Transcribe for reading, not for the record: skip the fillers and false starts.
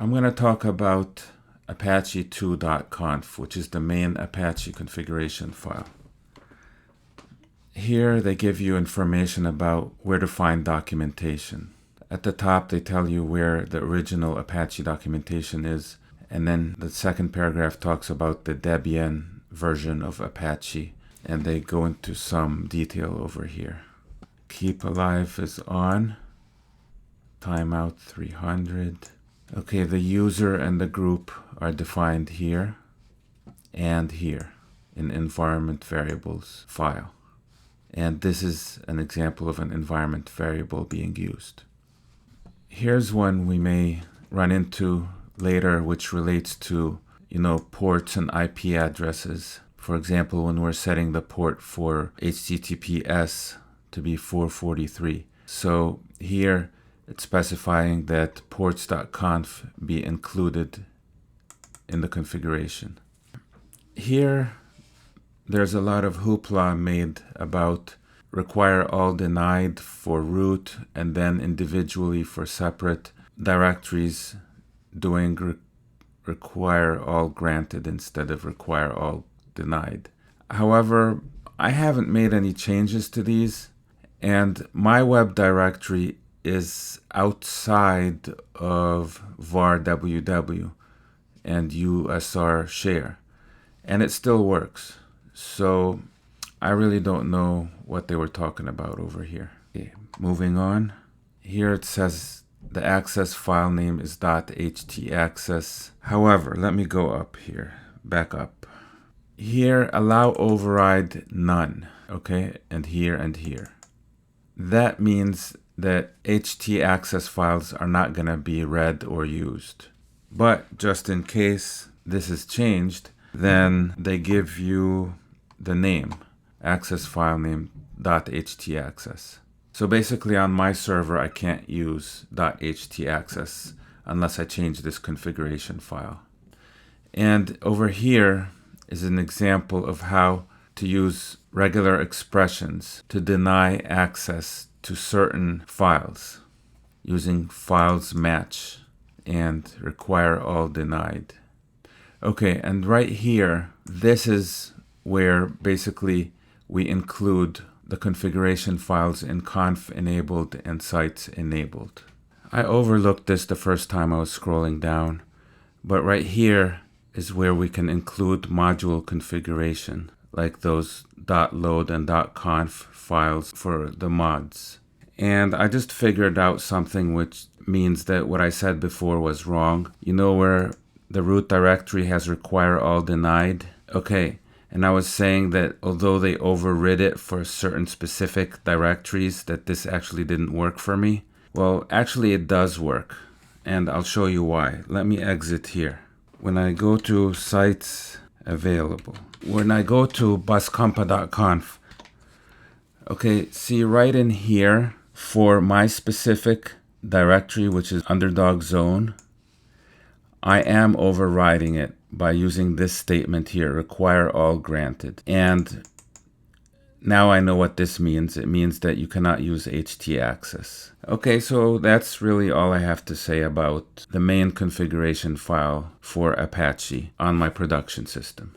I'm going to talk about apache2.conf, which is the main Apache configuration file. Here they give you information about where to find documentation. At the top they tell you where the original Apache documentation is, and then the second paragraph talks about the Debian version of Apache, and they go into some detail over here. Keep alive is on. Timeout 300. Okay, the user and the group are defined here and here in environment variables file. And this is an example of an environment variable being used. Here's one we may run into later, which relates to, ports and IP addresses. For example, when we're setting the port for HTTPS to be 443. So here it's specifying that ports.conf be included in the configuration. Here there's a lot of hoopla made about require all denied for root and then individually for separate directories doing require all granted instead of require all denied. However, I haven't made any changes to these, and my web directory is outside of var ww and usr share, and it still works. So I really don't know what they were talking about over here. Okay, moving on. Here it says the access file name is .htaccess. However, let me go up here, back up. Here, allow override none, okay, and here. That means that htaccess files are not going to be read or used. But just in case this is changed, then they give you the name, access file name .htaccess. So basically on my server I can't use .htaccess unless I change this configuration file. And over here is an example of how to use regular expressions to deny access to certain files using files match and require all denied. Okay, and right here, this is where basically we include the configuration files in conf enabled and sites enabled. I overlooked this the first time I was scrolling down, but right here is where we can include module configuration, like those .load and .conf files for the mods. And I just figured out something which means that what I said before was wrong. You know where the root directory has require all denied? Okay, and I was saying that although they overrid it for certain specific directories, that this actually didn't work for me. Well, actually it does work, and I'll show you why. Let me exit here. When I go to sites available, when I go to buscompa.conf, okay, see right in here for my specific directory, which is underdog zone, I am overriding it by using this statement here, require all granted. And now I know what this means. It means that you cannot use htaccess. Okay, so that's really all I have to say about the main configuration file for Apache on my production system.